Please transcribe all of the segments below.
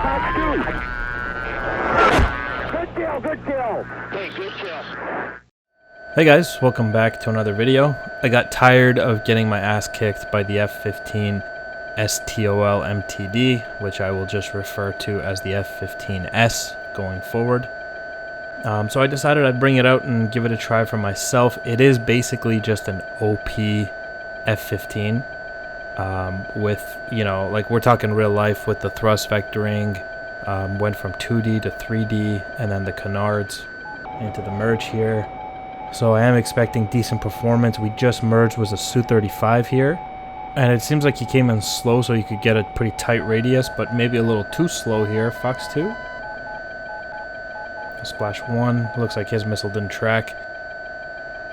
Good kill, good kill. Hey, good kill. Hey guys, welcome back to another video. I got tired of getting my ass kicked by the F-15 STOL MTD, which I will just refer to as the F-15S going forward. So I decided I'd bring it out and give it a try for myself. It is basically just an OP F-15 with, you know, like we're talking real life with the thrust vectoring, went from 2D to 3D, and then the canards into the merge here. So I am expecting decent performance. We just merged with a Su-35 here, and it seems like he came in slow so you could get a pretty tight radius, but maybe a little too slow here. Fox 2. Splash 1, looks like his missile didn't track.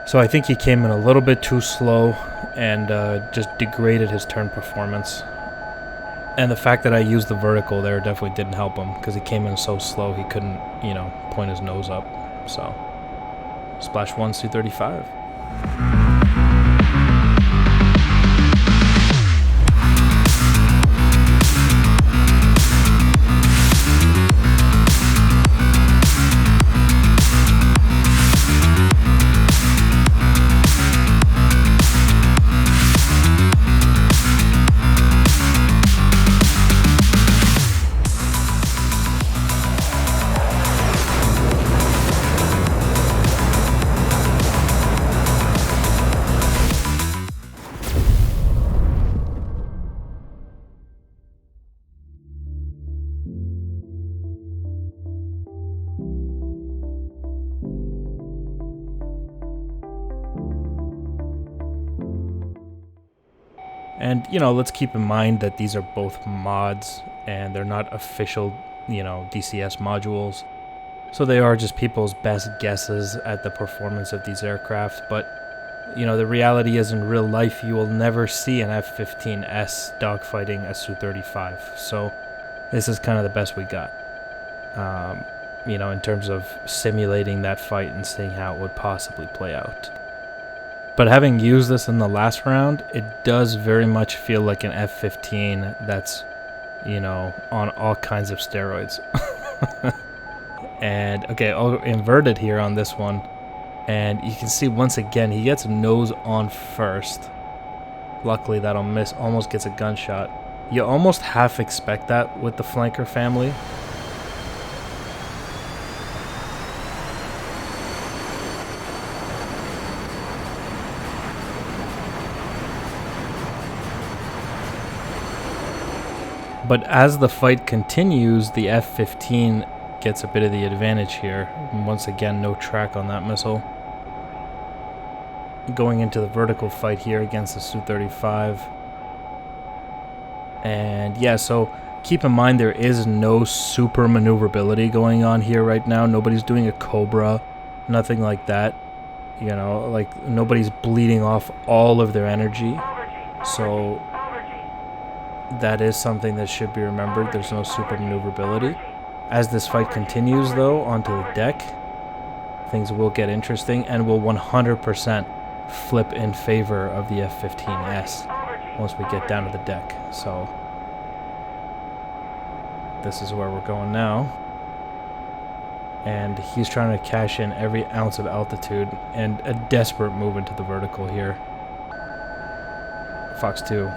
So I think he came in a little bit too slow and just degraded his turn performance. And the fact that I used the vertical there definitely didn't help him, because he came in so slow he couldn't, you know, point his nose up. So Splash 1, Su-35. And, you know, let's keep in mind that these are both mods, and they're not official, you know, DCS modules. So they are just people's best guesses at the performance of these aircraft. But, you know, the reality is in real life, you will never see an F-15S dogfighting a Su-35. So this is kind of the best we got, you know, in terms of simulating that fight and seeing how it would possibly play out. But having used this in the last round, it does very much feel like an F-15 that's, you know, on all kinds of steroids. And, okay, I'll invert it here on this one. And you can see once again, he gets nose on first. Luckily, that'll miss, almost gets a gunshot. You almost half expect that with the flanker family. But as the fight continues, the F-15 gets a bit of the advantage here. And once again, no track on that missile. Going into the vertical fight here against the Su-35. And yeah, so keep in mind there is no super maneuverability going on here right now. Nobody's doing a Cobra, nothing like that. You know, like nobody's bleeding off all of their energy. So that is something that should be remembered. There's no super maneuverability. As this fight continues, though, onto the deck, things will get interesting and will 100% flip in favor of the F-15S once we get down to the deck. So this is where we're going now. And he's trying to cash in every ounce of altitude, and a desperate move into the vertical here. Fox 2.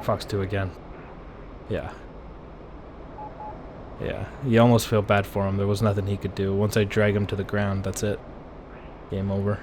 Fox 2 again. Yeah. Yeah. You almost feel bad for him. There was nothing he could do. Once I drag him to the ground, that's it. Game over.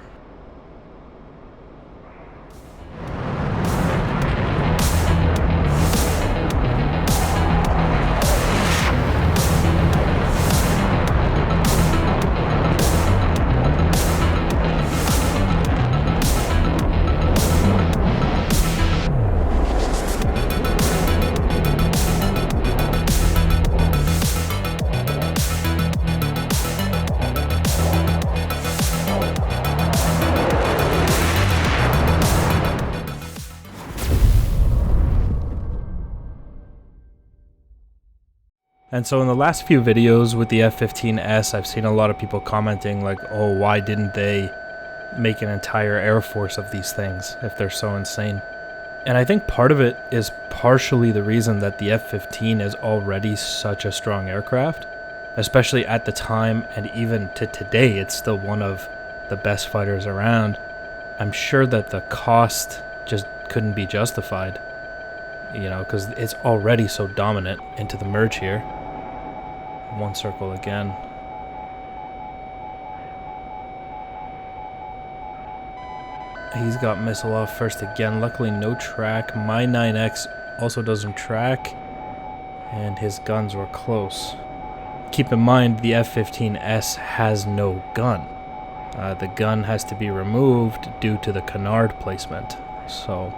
And so in the last few videos with the F-15S, I've seen a lot of people commenting like, oh, why didn't they make an entire Air Force of these things if they're so insane? And I think part of it is partially the reason that the F-15 is already such a strong aircraft, especially at the time, and even to today, it's still one of the best fighters around. I'm sure that the cost just couldn't be justified, you know, because it's already so dominant into the merge here. One circle again. He's got missile off first again. Luckily, no track. My 9X also doesn't track, and his guns were close. Keep in mind, the F-15S has no gun. The gun has to be removed due to the canard placement. So,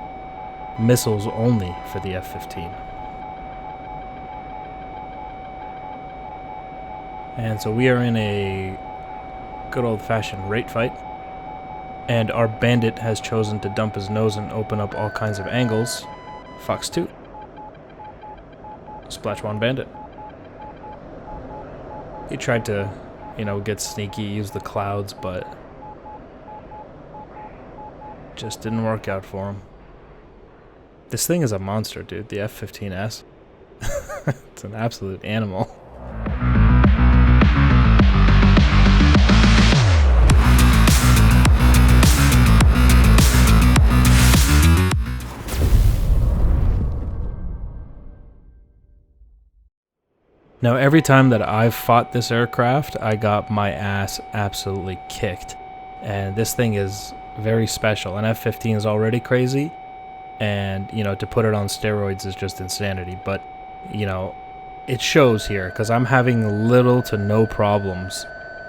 missiles only for the F-15. And so we are in a good old-fashioned rate fight. And our bandit has chosen to dump his nose and open up all kinds of angles. Fox 2. Splash 1 bandit. He tried to, you know, get sneaky, use the clouds, but just didn't work out for him. This thing is a monster, dude. The F-15S. It's an absolute animal. Now, every time that I've fought this aircraft, I got my ass absolutely kicked. And this thing is very special. An F-15 is already crazy, and, you know, to put it on steroids is just insanity. But, you know, it shows here, because I'm having little to no problems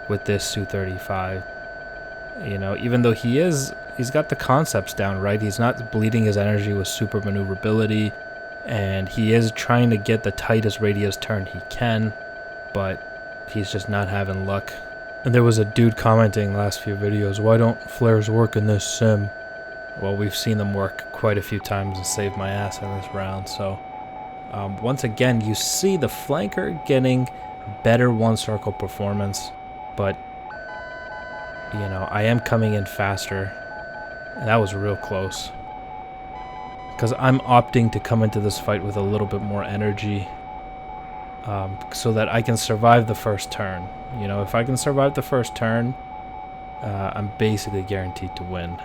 with this Su-35. You know, even though he's got the concepts down, right? He's not bleeding his energy with super maneuverability. And he is trying to get the tightest radius turn he can, but he's just not having luck. And there was a dude commenting last few videos, why don't flares work in this sim? Well, we've seen them work quite a few times and saved my ass in this round. So once again, you see the flanker getting better one circle performance, but you know, I am coming in faster, and that was real close. Because I'm opting to come into this fight with a little bit more energy, so that I can survive the first turn. You know, if I can survive the first turn, I'm basically guaranteed to win.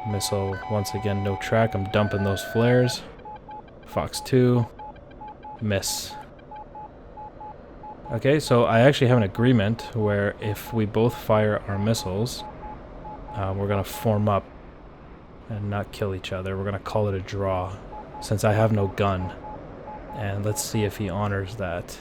Missile, once again, no track. I'm dumping those flares. Fox 2. Miss. Okay, so I actually have an agreement where if we both fire our missiles, we're going to form up and not kill each other. We're going to call it a draw, since I have no gun. And let's see if he honors that.